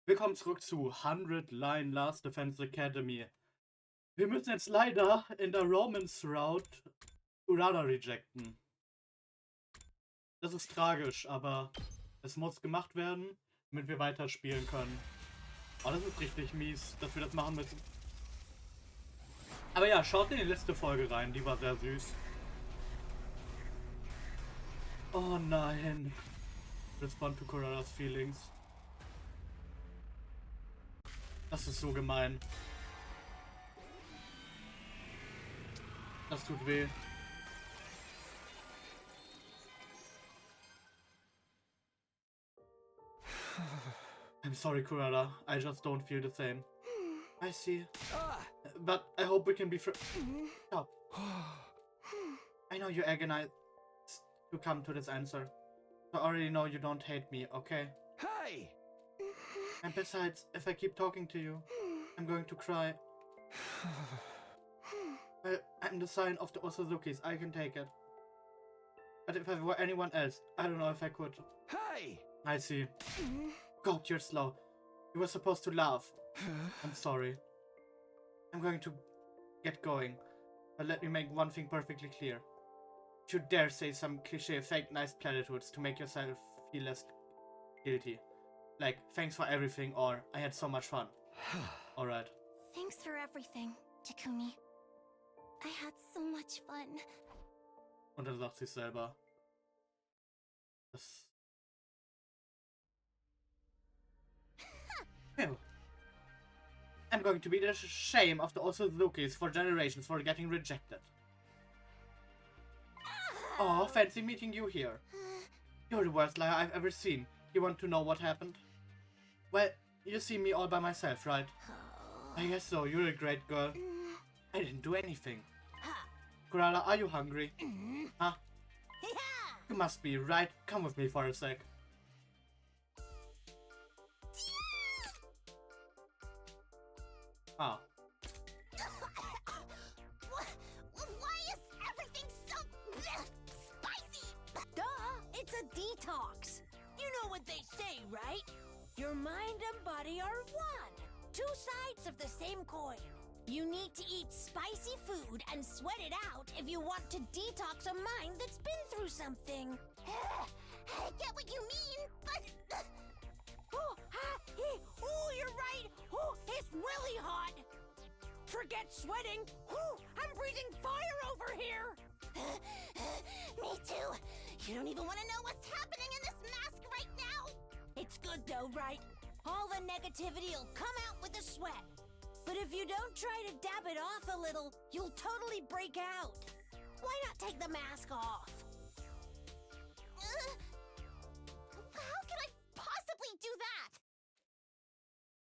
Willkommen zurück zu 100 Line Last Defense Academy. Wir müssen jetzt leider in der Romance Route Kurara rejecten. Das ist tragisch, aber es muss gemacht werden, damit wir weiterspielen können. Oh, das ist richtig mies, dass wir das machen müssen. Aber ja, schaut in die letzte Folge rein, die war sehr süß. Oh nein. Respond to Kuraras feelings. Das ist so gemein. Das tut weh. I'm sorry, Kurara. I just don't feel the same. I see. But I hope we can be friends. Stop. I know you agonize to come to this answer. I already know you don't hate me, okay? Hey! And besides, if I keep talking to you, I'm going to cry. Well, I'm the sign of the Osuzukis, I can take it. But if I were anyone else, I don't know if I could. Hey! I see. God, you're slow. You were supposed to laugh. I'm sorry. I'm going to get going. But let me make one thing perfectly clear. If you dare say some cliché fake nice platitudes to make yourself feel less guilty. Like, thanks for everything, or I had so much fun. Alright. Thanks for everything, Takumi. I had so much fun. Und dann sagt sie selber. Das... Ew. I'm going to be the shame of the Osuzukis for generations for getting rejected. Oh, fancy meeting you here. You're the worst liar I've ever seen. You want to know what happened? Well, you see me all by myself, right? I guess so, you're a great girl. I didn't do anything. Kurara, are you hungry? Huh? You must be, right? Come with me for a sec. Ah. Why is everything so spicy? Duh, it's a detox. You know what they say, right? Your mind and body are one. Two sides of the same coin. You need to eat spicy food and sweat it out if you want to detox a mind that's been through something. I get what you mean, but... Oh, you're right. Oh, it's really hot. Forget sweating. Oh, I'm breathing fire over here. Me too. You don't even want to know what's happening in this mask right now. It's good though, right? All the negativity will come out with a sweat. But if you don't try to dab it off a little, you'll totally break out. Why not take the mask off? How can I possibly do that?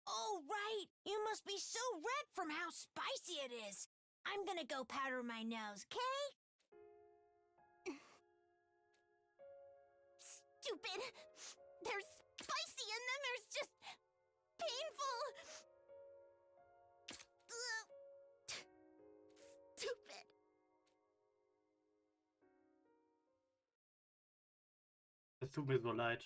Oh, right. You must be so red from how spicy it is. I'm gonna go powder my nose, okay? Stupid. There's spicy and then there's just painful. Stupid. Es tut mir so leid.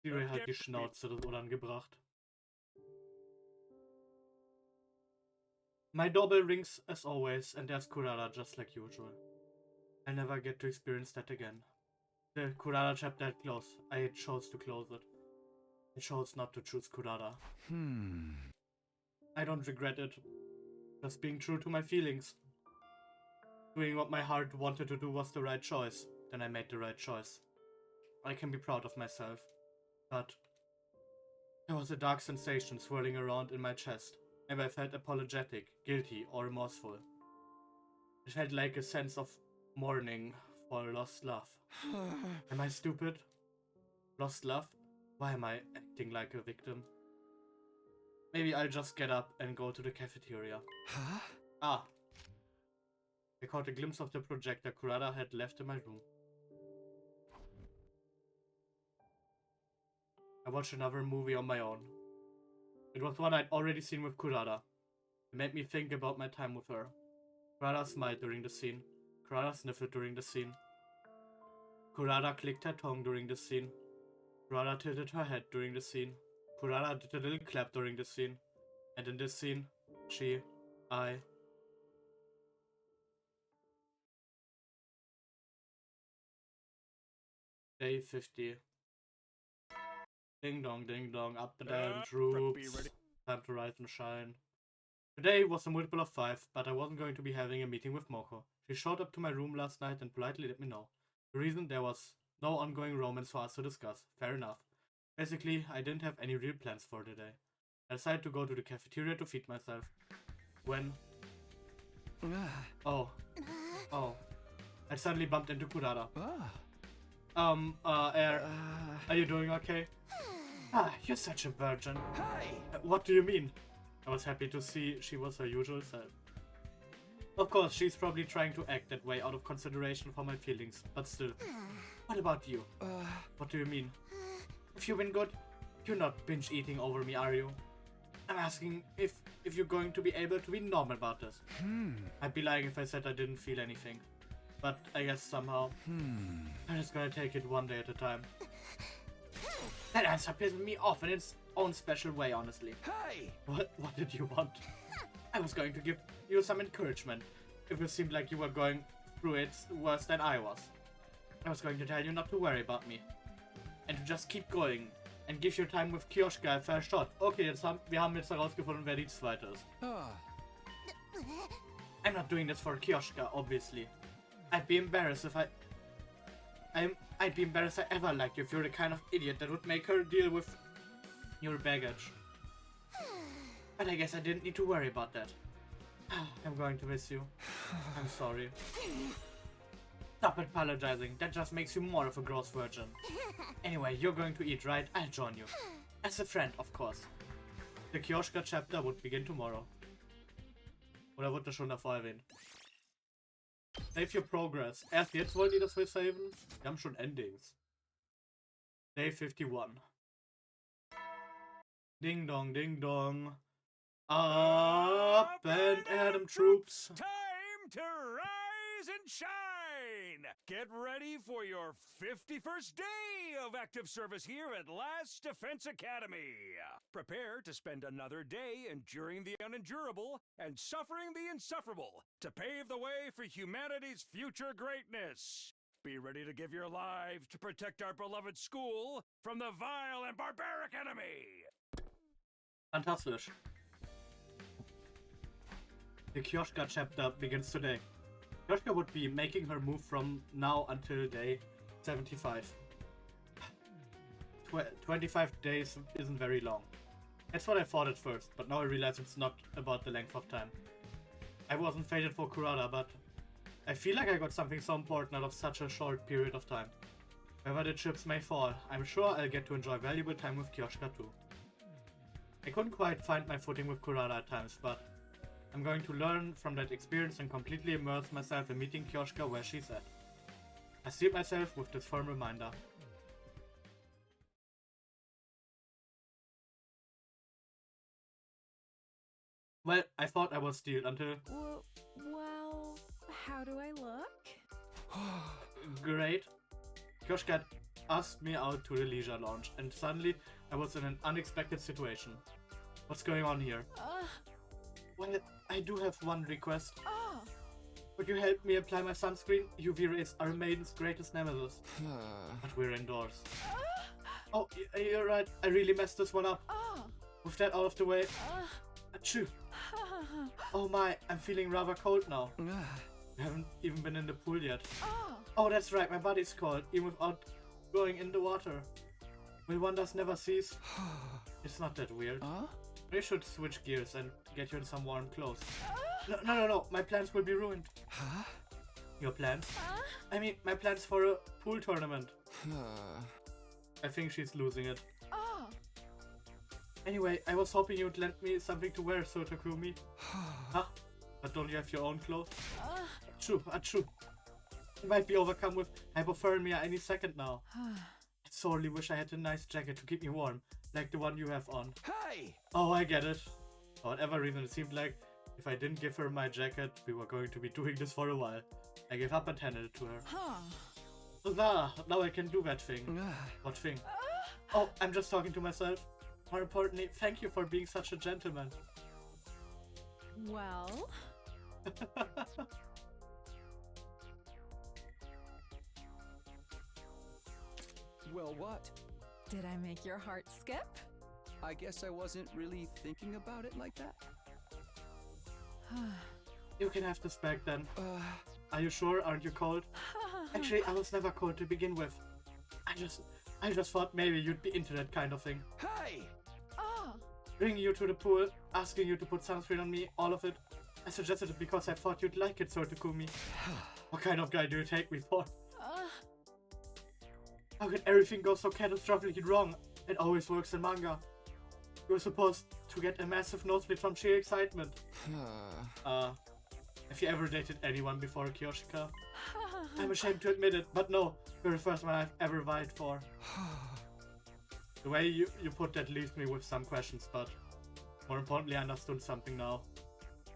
Siri hat die Schnauze des unangebracht. My doorbell rings as always, and there's Kurara just like usual. I'll never get to experience that again. The Kurara chapter had closed. I chose to close it. I chose not to choose Kurara. I don't regret it. Just being true to my feelings. Doing what my heart wanted to do was the right choice. Then I made the right choice. I can be proud of myself. But there was a dark sensation swirling around in my chest, and I felt apologetic, guilty, or remorseful. It felt like a sense of mourning for lost love. Am I stupid? Lost love? Why am I acting like a victim? Maybe I'll just get up and go to the cafeteria. Huh? Ah. I caught a glimpse of the projector Kurara had left in my room. I watched another movie on my own. It was one I'd already seen with Kurara. It made me think about my time with her. Kurara smiled during the scene. Kurara sniffled during the scene. Kurara clicked her tongue during the scene. Kurara tilted her head during the scene. Kurara did a little clap during the scene. And in this scene, I... Day 50. Ding dong, up the damn troops. Time to rise and shine. Today was a multiple of 5, but I wasn't going to be having a meeting with Moko. She showed up to my room last night and politely let me know. The reason there was no ongoing romance for us to discuss. Fair enough. Basically, I didn't have any real plans for the day. I decided to go to the cafeteria to feed myself. When... Oh. I suddenly bumped into Kurara. Air, are you doing okay? You're such a virgin. Hi! What do you mean? I was happy to see she was her usual self. Of course, she's probably trying to act that way out of consideration for my feelings, but still. What about you? What do you mean? Have you been good? You're not binge eating over me, are you? I'm asking if you're going to be able to be normal about this. I'd be lying if I said I didn't feel anything. But I guess somehow, I'm just gonna take it one day at a time. That answer pissed me off in its own special way, honestly. Hi! What did you want? I was going to give you some encouragement. If it seemed like you were going through it worse than I was. I was going to tell you not to worry about me. And to just keep going. And give your time with Kyoshika a fair shot. Okay, wir haben jetzt herausgefunden, wer die zweite ist. I'm not doing this for Kyoshika, obviously. I'd be embarrassed if I'd be embarrassed I ever liked you if you're the kind of idiot that would make her deal with your baggage. But I guess I didn't need to worry about that. I'm going to miss you. I'm sorry. Stop apologizing. That just makes you more of a gross virgin. Anyway, you're going to eat, right? I'll join you. As a friend, of course. The Kyoshika chapter would begin tomorrow. Oder wurde das schon davor erwähnt? Save your progress. Erst jetzt wollen die das wir saven? Wir haben schon Endings. Day 51. Ding dong, ding dong. Up and Adam troops. Time to rise and shine! Get ready for your 51st day of active service here at Last Defense Academy. Prepare to spend another day enduring the unendurable and suffering the insufferable to pave the way for humanity's future greatness. Be ready to give your lives to protect our beloved school from the vile and barbaric enemy. Fantastisch. The Kyoshika chapter begins today. Kyoshika would be making her move from now until day 75. 25 days isn't very long. That's what I thought at first, but now I realize it's not about the length of time. I wasn't fated for Kurara, but I feel like I got something so important out of such a short period of time. Wherever the chips may fall, I'm sure I'll get to enjoy valuable time with Kyoshika too. I couldn't quite find my footing with Kurara at times, but I'm going to learn from that experience and completely immerse myself in meeting Kyoshika where she's at. I steeled myself with this firm reminder. Well, I thought I was steeled until... Well, how do I look? Great. Kyoshika had asked me out to the leisure lounge, and suddenly I was in an unexpected situation. What's going on here? Well, I do have one request. Would you help me apply my sunscreen? UV rays are a maiden's greatest nemesis. But we're indoors. Oh, you're right. I really messed this one up. With that out of the way. Achoo. Oh my, I'm feeling rather cold now. We haven't even been in the pool yet. Oh, that's right. My body's cold, even without going in the water. Will wonders never cease? It's not that weird. We should switch gears and get you in some warm clothes. No. My plans will be ruined. Your plans? I mean, my plans for a pool tournament. I think she's losing it. Anyway, I was hoping you'd lend me something to wear, so Takumi. Huh? But don't you have your own clothes? Achoo. I might be overcome with hypothermia any second now. I sorely wish I had a nice jacket to keep me warm, like the one you have on. Hi! Oh, I get it. For whatever reason, it seemed like if I didn't give her my jacket, we were going to be doing this for a while. I gave up and handed it to her. Now I can do that thing. What thing? Oh, I'm just talking to myself. More importantly, thank you for being such a gentleman. Well, Well, what? did I make your heart skip? I guess I wasn't really thinking about it like that. You can have this back then. Are you sure? Aren't you cold? Actually, I was never cold to begin with. I just thought maybe you'd be into that kind of thing. Hey! Oh, Bringing you to the pool, asking you to put sunscreen on me, all of it. I suggested it because I thought you'd like it, so Takumi. What kind of guy do you take me for? How can everything go so catastrophically wrong? It always works in manga. You're supposed to get a massive nosebleed from sheer excitement. Have you ever dated anyone before, Kyoshika? I'm ashamed to admit it, but no, you're the first one I've ever vied for. The way you put that leaves me with some questions, but more importantly, I understood something now.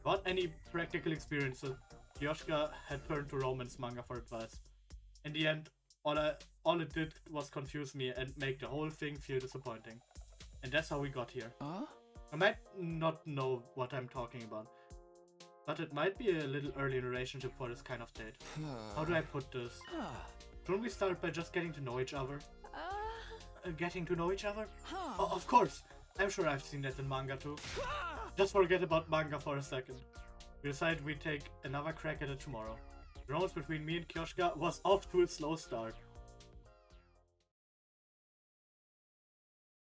Without any practical experiences, Kyoshika had turned to romance manga for advice. In the end, all it did was confuse me and make the whole thing feel disappointing. And that's how we got here. I might not know what I'm talking about, but it might be a little early in a relationship for this kind of date. How do I put this? Shouldn't we start by just getting to know each other? Getting to know each other? Oh, of course! I'm sure I've seen that in manga too. Just forget about manga for a second. We decided we'd take another crack at it tomorrow. The romance between me and Kyoshika was off to a slow start.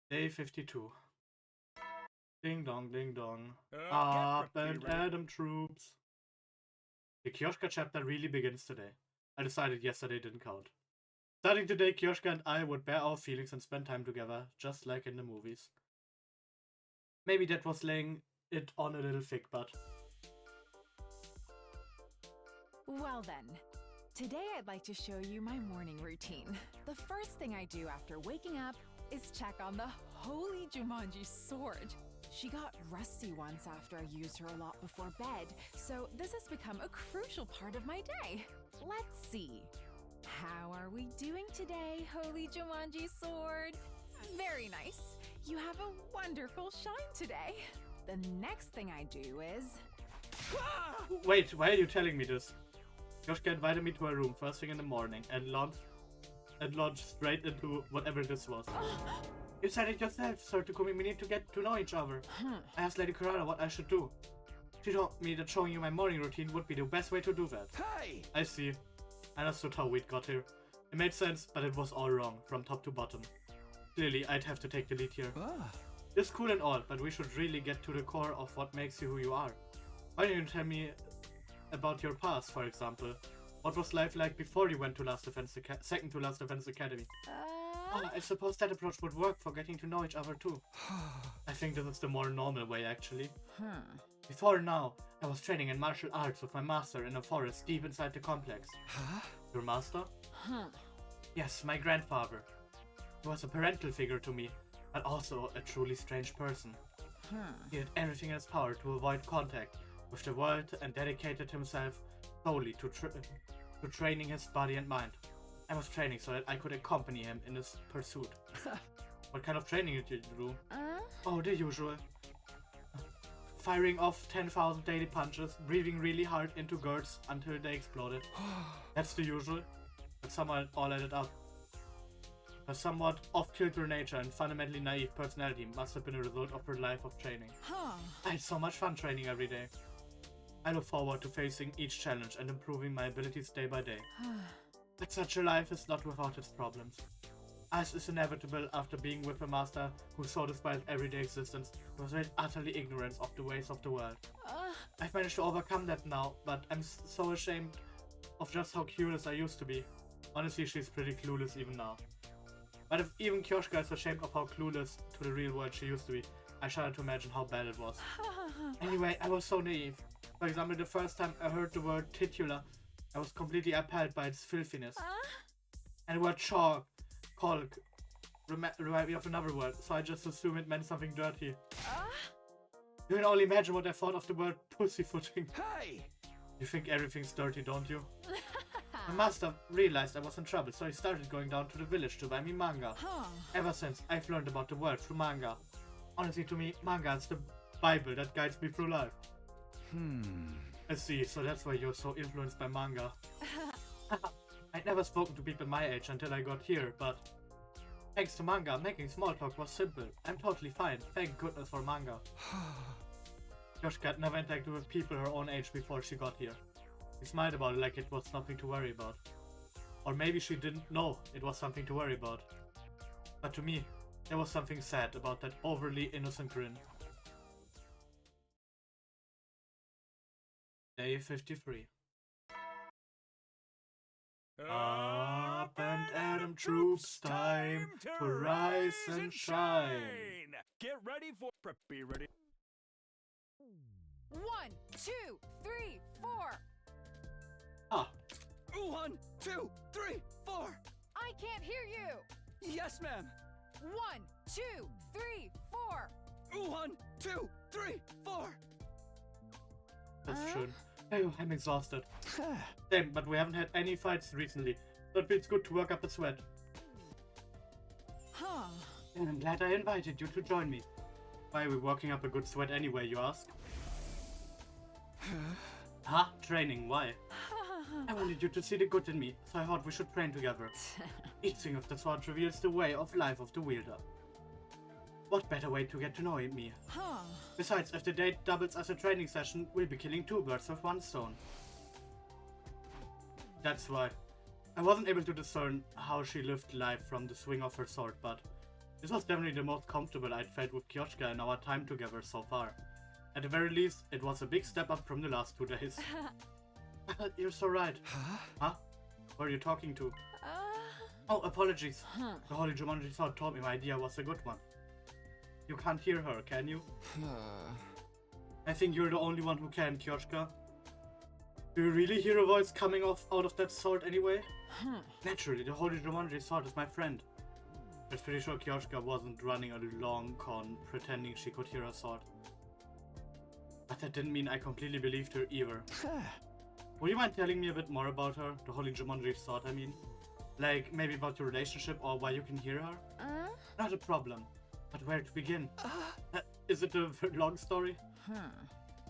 Day 52. Ding dong, ding dong. Up and Adam troops. The Kyoshika chapter really begins today. I decided yesterday didn't count. Starting today, Kyoshika and I would bear our feelings and spend time together, just like in the movies. Maybe that was laying it on a little thick, but... well then. Today I'd like to show you my morning routine. The first thing I do after waking up is check on the holy Jumanji sword. She got rusty once after I used her a lot before bed, so this has become a crucial part of my day. Let's see. How are we doing today, holy Jumanji sword? Very nice. You have a wonderful shine today. The next thing I do is... Wait, why are you telling me this? Kyoshika invited me to her room first thing in the morning and launched straight into whatever this was. You said it yourself, Sir Takumi, we need to get to know each other. I asked Lady Kurara what I should do. She told me that showing you my morning routine would be the best way to do that. Hey! I see. I understood how we'd got here. It made sense, but it was all wrong, from top to bottom. Clearly, I'd have to take the lead here. It's cool and all, but we should really get to the core of what makes you who you are. Why don't you tell me about your past, for example? What was life like before you went to second to last defense academy? I suppose that approach would work for getting to know each other too. I think this is the more normal way, actually. Before now, I was training in martial arts with my master in a forest deep inside the complex. Your master? Yes, my grandfather. He was a parental figure to me, but also a truly strange person. He did everything in his power to avoid contact with the world and dedicated himself solely to training his body and mind. I was training so that I could accompany him in his pursuit. What kind of training did you do? Oh, the usual. Firing off 10,000 daily punches, breathing really hard into girls until they exploded. That's the usual. But somehow it all added up. Her somewhat off-kilter nature and fundamentally naive personality must have been a result of her life of training. I had so much fun training every day. I look forward to facing each challenge and improving my abilities day by day. But such a life is not without its problems. As is inevitable after being with a master who so despite everyday existence was in utterly ignorance of the ways of the world. I've managed to overcome that now, but I'm so ashamed of just how clueless I used to be. Honestly, she's pretty clueless even now. But if even Kyoshika is ashamed of how clueless to the real world she used to be, I shudder to imagine how bad it was. Anyway, I was so naive. For example, the first time I heard the word titular, I was completely appalled by its filthiness. And the word chalk, remind me of another word, so I just assumed it meant something dirty. You can only imagine what I thought of the word pussyfooting. Hey! You think everything's dirty, don't you? My master realized I was in trouble, so he started going down to the village to buy me manga. Ever since, I've learned about the world through manga. Honestly, to me, manga is the Bible that guides me through life. I see, so that's why you're so influenced by manga. I'd never spoken to people my age until I got here, but thanks to manga, making small talk was simple. I'm totally fine, thank goodness for manga. Kyoshika had never interacted with people her own age before she got here. She smiled about it like it was nothing to worry about. Or maybe she didn't know it was something to worry about. But to me, there was something sad about that overly innocent grin. Day 53. Up and Adam troops, time to rise and shine. Get ready for... Be ready. 1, 2, 3, 4. Ah, 1, 2, 3, 4. I can't hear you. Yes, ma'am. 1, 2, 3, 4. 1, 2, 3, 4. that's schön. Oh, I'm exhausted. Same, but we haven't had any fights recently, so it feels good to work up a sweat. And I'm glad I invited you to join me. Why are we working up a good sweat anyway, you ask? Huh? Training, why? I wanted you to see the good in me, so I thought we should train together. Each swing of the sword reveals the way of life of the wielder. What better way to get to know me? Besides, if the date doubles as a training session, we'll be killing 2 birds with 1 stone. That's why. I wasn't able to discern how she lived life from the swing of her sword, but this was definitely the most comfortable I'd felt with Kyoshika in our time together so far. At the very least, it was a big step up from the last 2 days. You're so right. Huh? Who are you talking to? Oh, apologies. The Holy Jumanji sword told me my idea was a good one. You can't hear her, can you? I think you're the only one who can, Kyoshika. Do you really hear a voice coming out of that sword anyway? Naturally, the Holy Jumanji sword is my friend. I was pretty sure Kyoshika wasn't running a long con pretending she could hear a sword. But that didn't mean I completely believed her either. Would you mind telling me a bit more about her? The Holy Jumanji sword, I mean. Like, maybe about your relationship or why you can hear her? Not a problem. But where to begin? Is it a long story?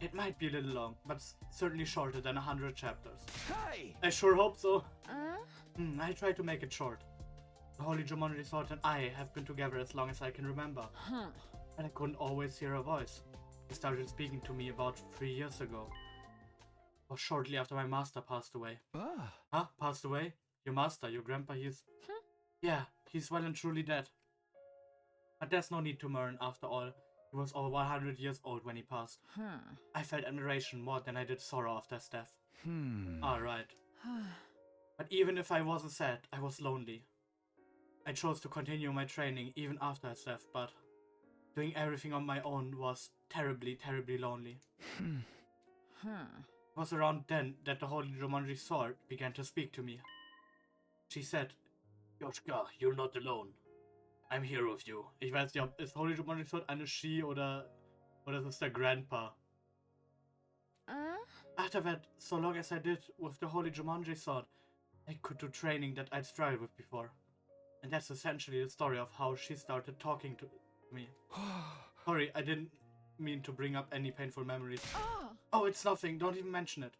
It might be a little long, but certainly shorter than 100 chapters. Hey! I sure hope so. I'll try to make it short. The Holy Jumanji sword and I have been together as long as I can remember. But I couldn't always hear her voice. He started speaking to me about 3 years ago. Or shortly after my master passed away. Huh? Passed away? Your master, your grandpa, he's... Yeah, he's well and truly dead. But there's no need to mourn after all. He was over 100 years old when he passed. I felt admiration more than I did sorrow after his death. Alright. But even if I wasn't sad, I was lonely. I chose to continue my training even after his death, but doing everything on my own was terribly, terribly lonely. It was around then that the Holy Jumanji sword began to speak to me. She said, Kyoshika, you're not alone. I'm here with you. Ich weiß nicht, ob ist Holy Jumanji Sword eine She oder ist es der Grandpa? After that, so long as I did with the Holy Jumanji Sword, I could do training that I'd struggled with before. And that's essentially the story of how she started talking to me. Sorry, I didn't mean to bring up any painful memories. Oh, it's nothing. Don't even mention it.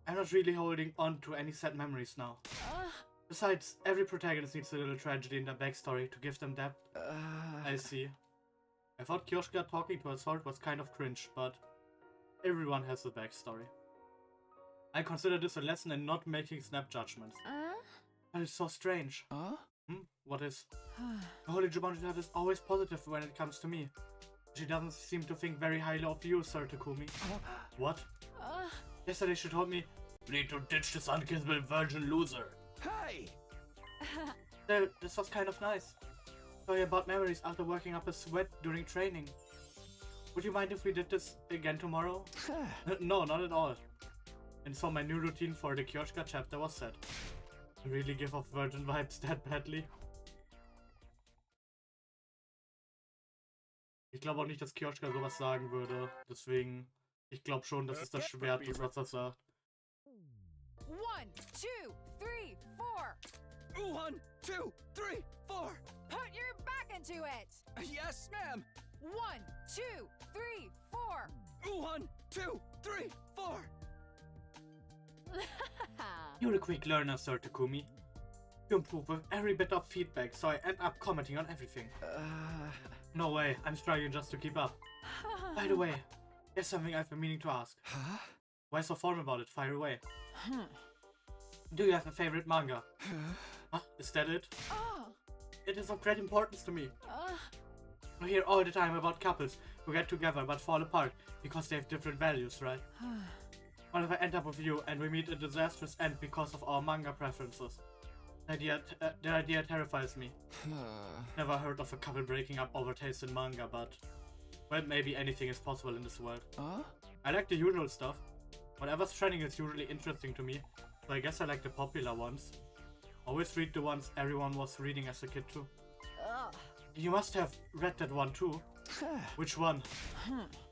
I'm not really holding on to any sad memories now. Besides, every protagonist needs a little tragedy in their backstory to give them depth. I see. I thought Kyoshika talking to her sword was kind of cringe, but everyone has a backstory. I consider this a lesson in not making snap judgments. But it's so strange. What is? The Holy Jumanji Sword is always positive when it comes to me. She doesn't seem to think very highly of you, Sir Takumi. What? Yesterday she told me, need to ditch this unkissable virgin loser. Hey! Still, this was kind of nice. Sorry about memories after working up a sweat during training. Would you mind if we did this again tomorrow? No, not at all. And so my new routine for the Kyoshika chapter was set. I really give off virgin vibes that badly. Ich glaube auch nicht, dass Kyoshika sowas sagen würde. Deswegen, ich glaube schon, dass es das Schwert ist, was das sagt. 1, 2, 1, 2, 3, 4. Put your back into it. Yes, ma'am. 1, 2, 3, 4. 1, 2, 3, 4. You're a quick learner, Sir Takumi. You improve with every bit of feedback, so I end up commenting on everything. No way, I'm struggling just to keep up. By the way, there's something I've been meaning to ask. Huh? Why so formal about it? Fire away. Do you have a favorite manga? Huh? Is that it? Oh. It is of great importance to me. I hear all the time about couples who get together but fall apart because they have different values, right? What if I end up with you and we meet a disastrous end because of our manga preferences? The idea terrifies me. Never heard of a couple breaking up over taste in manga, but... well, maybe anything is possible in this world. I like the usual stuff. Whatever's trending is usually interesting to me, so I guess I like the popular ones. Always read the ones everyone was reading as a kid too. You must have read that one too. Which one?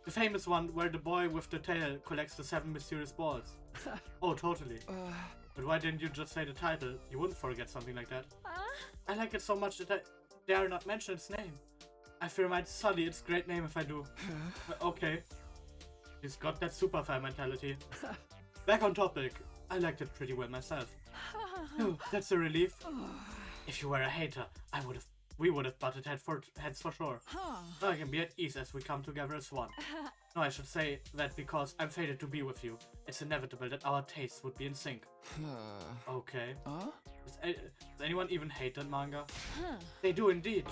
The famous one where the boy with the tail collects the 7 mysterious balls. Oh, totally. But why didn't you just say the title? You wouldn't forget something like that. I like it so much that I dare not mention its name. I fear might sully its great name if I do. Okay. He's got that super fan mentality. Back on topic. I liked it pretty well myself. Oh, that's a relief. If you were a hater, we would have butted heads for sure. Now I can be at ease as we come together as one. No, I should say that because I'm fated to be with you, it's inevitable that our tastes would be in sync. Okay. Does anyone even hate that manga? They do indeed.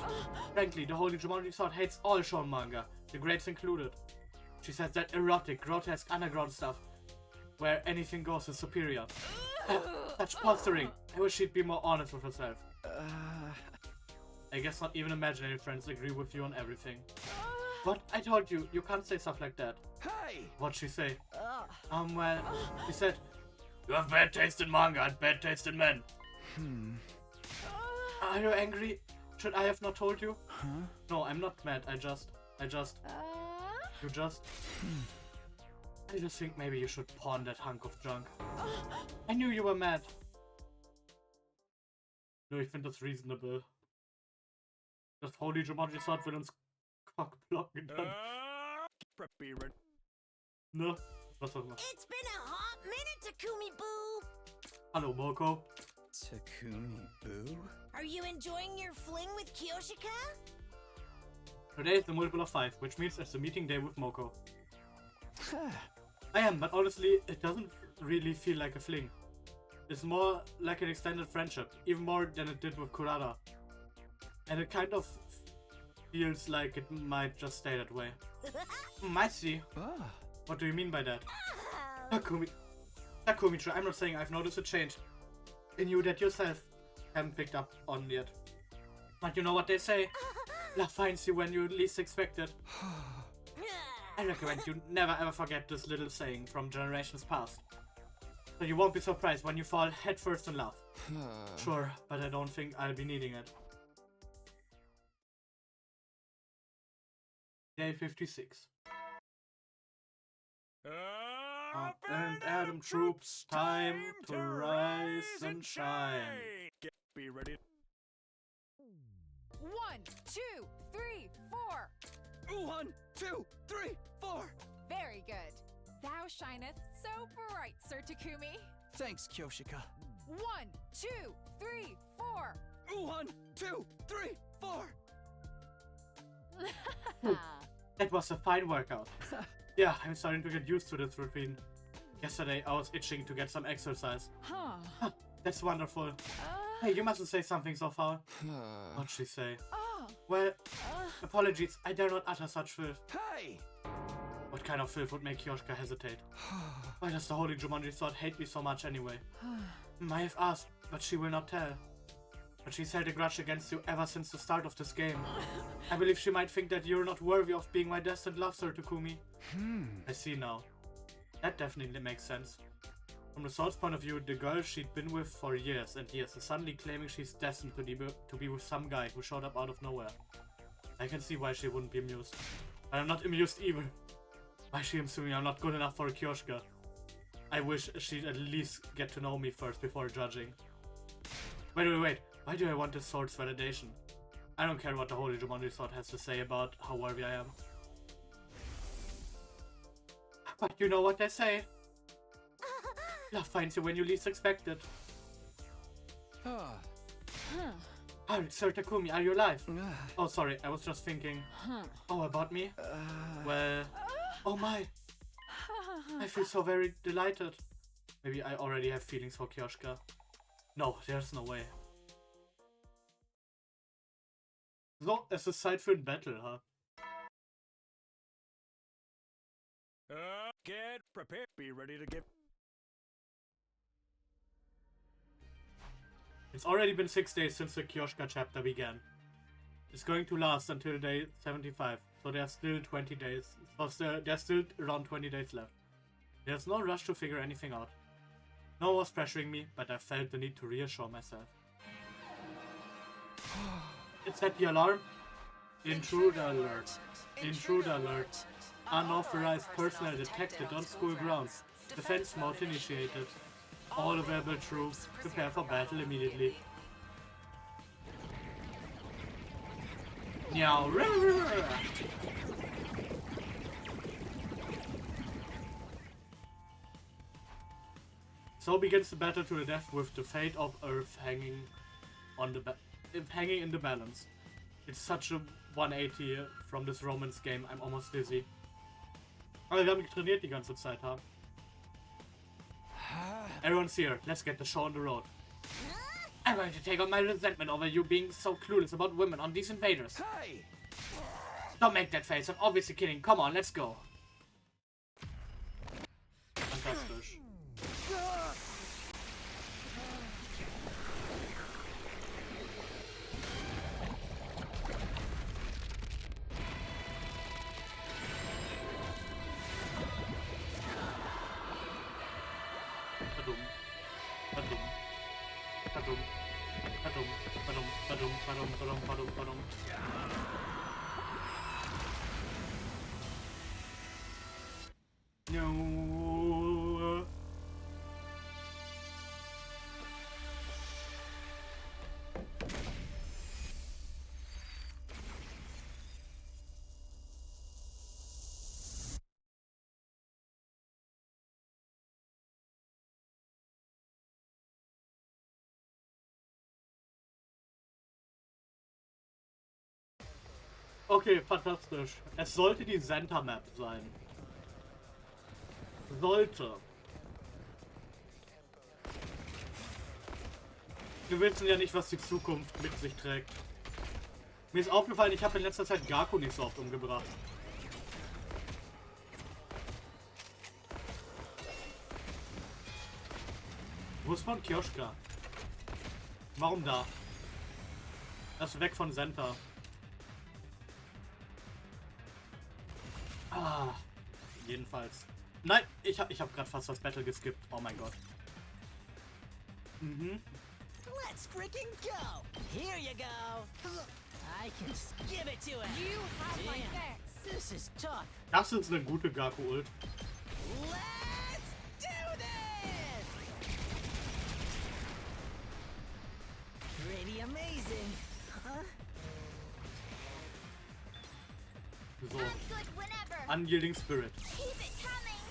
Frankly, the Holy Jumanji Sword hates all shonen manga, the greats included. She says that erotic, grotesque underground stuff, where anything goes, is superior. Such posturing. I wish she'd be more honest with herself. I guess not even imaginary friends agree with you on everything. What? I told you, you can't say stuff like that. Hey! What'd she say? Well, she said, you have bad taste in manga and bad taste in men. Are you angry? Should I have not told you? No, I'm not mad. I just... You just... I just think maybe you should pawn that hunk of junk. I knew you were mad. No, ich finde das reasonable. Das Holy Jumanji Sword will uns cockblocken dann. Ne? Was auch immer. It's been a hot minute, Takumi Boo. Hallo, Moko. Takumi Boo? Are you enjoying your fling with Kyoshika? Today is the multiple of 5, which means it's a meeting day with Moko. I am, but honestly, it doesn't really feel like a fling. It's more like an extended friendship, even more than it did with Kurara. And it kind of feels like it might just stay that way. I see. What do you mean by that? Takumi, I'm not saying I've noticed a change in you that yourself haven't picked up on yet. But you know what they say? Love finds you when you least expect it. I recommend you never ever forget this little saying from generations past. So you won't be surprised when you fall headfirst in love. Sure, but I don't think I'll be needing it. Day 56. Up and Adam troops, time to rise and shine. Be ready. 1, 2, 3, 4. 1, 2, 3, 4. Very good. Thou shineth so bright, Sir Takumi. Thanks, Kyoshika. 1, 2, 3, 4. 1, 2, 3, 4. That was a fine workout. Yeah, I'm starting to get used to this routine. Yesterday, I was itching to get some exercise. That's wonderful. Hey, you mustn't say something so foul. What'd she say? Well, apologies, I dare not utter such filth. Hey! What kind of filth would make Kyoshika hesitate? Why does the Holy Jumanji Sword hate me so much anyway? I have asked, but she will not tell. But she's held a grudge against you ever since the start of this game. I believe she might think that you're not worthy of being my destined love, Sir Takumi. I see now. That definitely makes sense. From the Sword's point of view, the girl she'd been with for years and years is suddenly claiming she's destined to be with some guy who showed up out of nowhere. I can see why she wouldn't be amused. But I'm not amused either. Why is she assuming I'm not good enough for Kyoshika? I wish she'd at least get to know me first before judging. Wait. Why do I want this sword's validation? I don't care what the Holy Jumanji Sword has to say about how worthy I am. But you know what they say. Love finds you when you least expect it. Ah. Oh, Sir Takumi, are you alive? Oh, sorry, I was just thinking. Oh, about me? Well, oh my. I feel so very delighted. Maybe I already have feelings for Kyoshika. No, there's no way. So, es ist Zeit für ein Battle, ha? Get prepared. Be ready to get. It's already been 6 days since the Kyoshika chapter began. It's going to last until day 75, so there's still 20 days. So there's still around 20 days left. There's no rush to figure anything out. No one was pressuring me, but I felt the need to reassure myself. Is that the alarm? Intruder alert. Intruder alert. Unauthorized personnel detected on school grounds. Defense mode initiated. All available troops, prepare for battle immediately. Meow. So begins the battle to the death with the fate of Earth hanging on the hanging in the balance. It's such a 180 from this Romance game, I'm almost dizzy. Aber wir haben trainiert die ganze Zeit, ha? Everyone's here, let's get the show on the road. I'm going to take out my resentment over you being so clueless about women on these invaders. Hey! Don't make that face, I'm obviously kidding. Come on, let's go. Fantastisch. No. Okay, fantastisch. Es sollte die Zen'ta Map sein. Sollte. Wir wissen ja nicht, was die Zukunft mit sich trägt. Mir ist aufgefallen, ich habe in letzter Zeit Gaku nicht so oft umgebracht. Wo ist von Kyoshika? Warum da? Er ist weg von Zen'ta. Ah, jedenfalls. Nein, ich hab gerade fast das Battle geskippt. Oh mein Gott. Mhm. Let's freaking go! Here you go! I can give it to him! You have my Damn, thanks. this is tough! Das ist eine gute Gaku-Ult. Let's do this! Pretty amazing, huh? So. I'm good whenever. Unyielding Spirit. Keep it coming.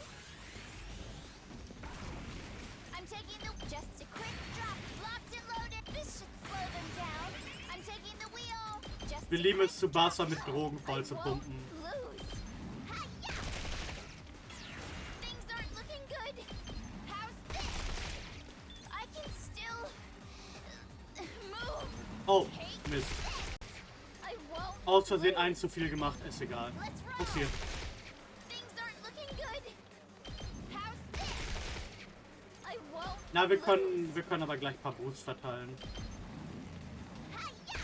I'm taking the just a quick drop, locked and loaded. This should slow them down. I'm taking the wheel. Just Wir a lieben es, quick Tsubasa drop. mit Drogen voll I zu won't pumpen. lose. Hi-ya! Things aren't looking good. How's this? I can still move. Oh, Take Mist. I won't. Aus Versehen lose. einen zu viel gemacht, ist egal. Let's roll. Passiert. Things aren't looking good. How's this? I won't. Na, wir können aber gleich ein paar Boosts verteilen. Hi-ya!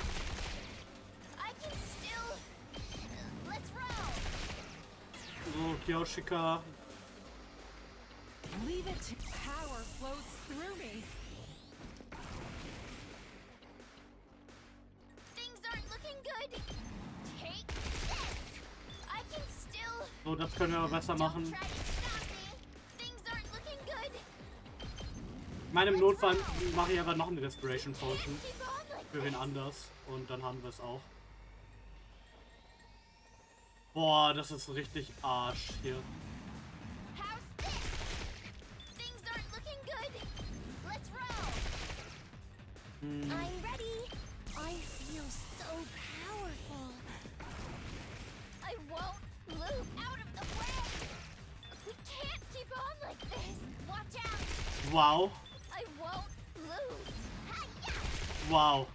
I can still. Let's roll. So, Kyoshika. Leave it to power flows through me. Things aren't looking good. Take this. I can still. So, das können wir aber besser Don't machen. try to stop me. Things aren't looking good. meine, im Notfall mache ich aber noch eine Respiration Potion Keep on like für wen this. anders und dann haben wir es auch. Boah, das ist richtig Arsch hier. How's this? Things aren't looking good. Let's roll. I'm ready. I feel so powerful. I won't move out of the way. We can't keep on like this. Watch out. Wow, I won't lose. Hi-ya! wow.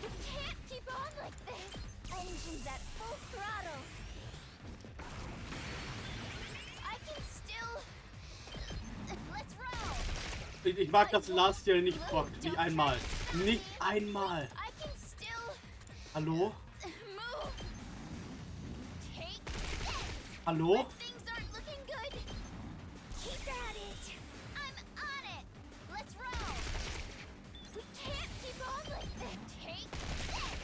We can't keep on like this. Engines at full throttle. I can still. Let's roll. Ich mag das Last Year nicht bockt. Nicht einmal. Nicht einmal. I can still Hallo? move. Take this. Hallo? Things aren't looking good. Keep at it. I'm on it. Let's roll. We can't keep on like this. Take this.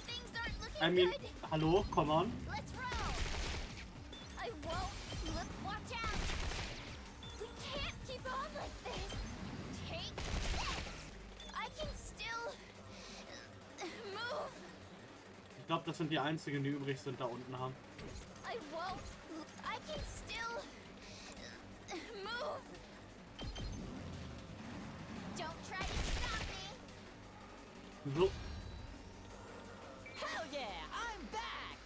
Things aren't looking I mean, good. hallo? Come on. Let's roll. I won't look. Watch out. We can't keep on like this. Take this. I can still move. Ich glaube, das sind die einzigen, die übrig sind da unten haben. I won't. I can still move. Don't try to stop me. So. Hell yeah, I'm back!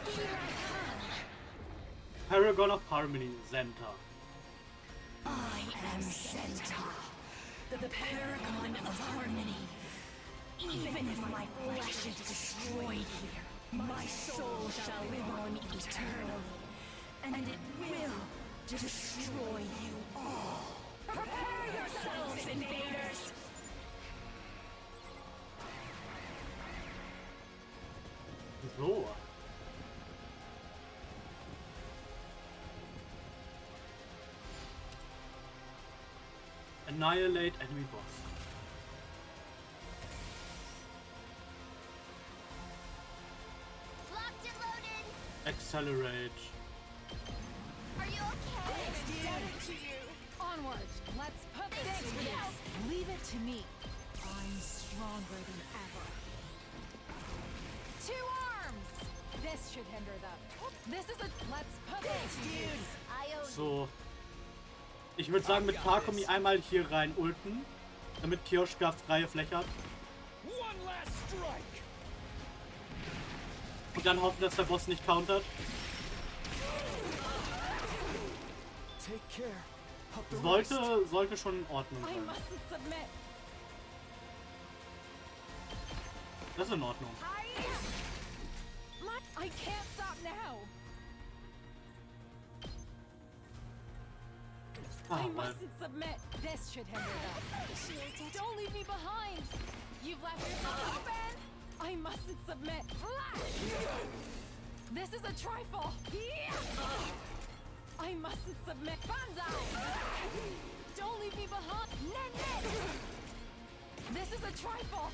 Here I come. Paragon of Harmony, Zen'ta. I am Zen'ta, the paragon of harmony. Even if my flesh is destroyed here, my soul shall live on eternally, and it will destroy you all. Prepare yourselves, invaders! So. Annihilate enemy boss. Locked and loaded. Accelerate. Are you okay? Onward. Let's put this to use. Leave it to me. I'm stronger than ever. 2 arms. This should hinder them. This is a. Let's put this to use. I owe So. Ich würde sagen, mit Takumi einmal hier rein ulten, damit Kyoshika freie Fläche hat. One last strike. Und dann hoffen, dass der Boss nicht countert. Take care of the rest. Sollte schon in Ordnung I sein. mustn't submit. Das ist in Ordnung. I can't stop now. I Ah, weil mustn't submit. This should hinder them. Don't leave me behind. You've left yourself open. I mustn't submit. Flash. This is a trifle. I mustn't submit. Banzai. Don't leave me behind. Nen. This is a trifle.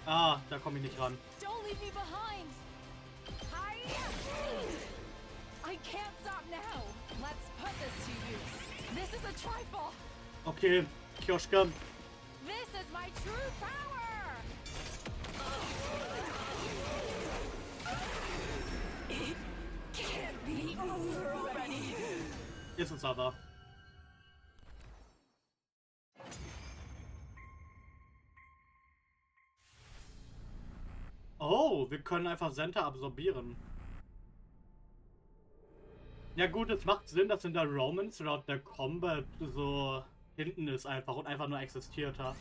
Ah, da komme ich nicht ran. Don't leave me behind. I can't stop now. Let's put this to use. This is a trifle. Okay, Kyoshika. This is my true power. It can't be over already. Ist es aber. Oh, wir können einfach Zen'ta absorbieren. Ja gut, es macht Sinn, dass in der Romance laut der Combat so hinten ist einfach und einfach nur existiert hat.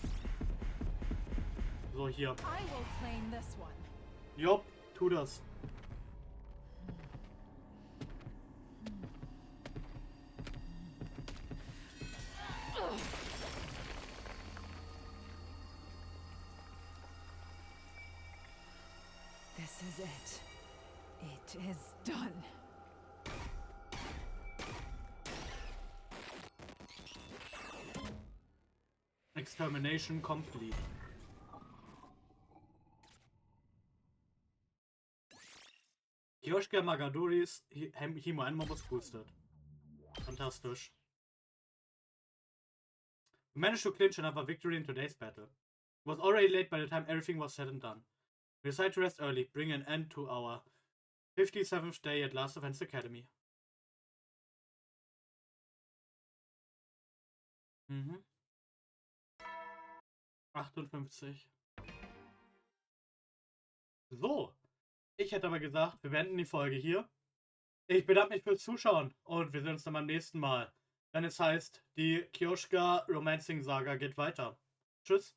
So hier. I will claim this one. Jopp, tu das. This is it. It is done. Extermination complete. Kyoshika Magadoris Himo Enmobus boosted. Fantastisch. We managed to clinch another victory in today's battle. It was already late by the time everything was said and done. We decided to rest early, bring an end to our 57th day at Last Defense Academy. Mhm. 58. So. Ich hätte aber gesagt, wir beenden die Folge hier. Ich bedanke mich fürs Zuschauen und wir sehen uns dann beim nächsten Mal, wenn es heißt, die Kyoshika Romancing Saga geht weiter. Tschüss.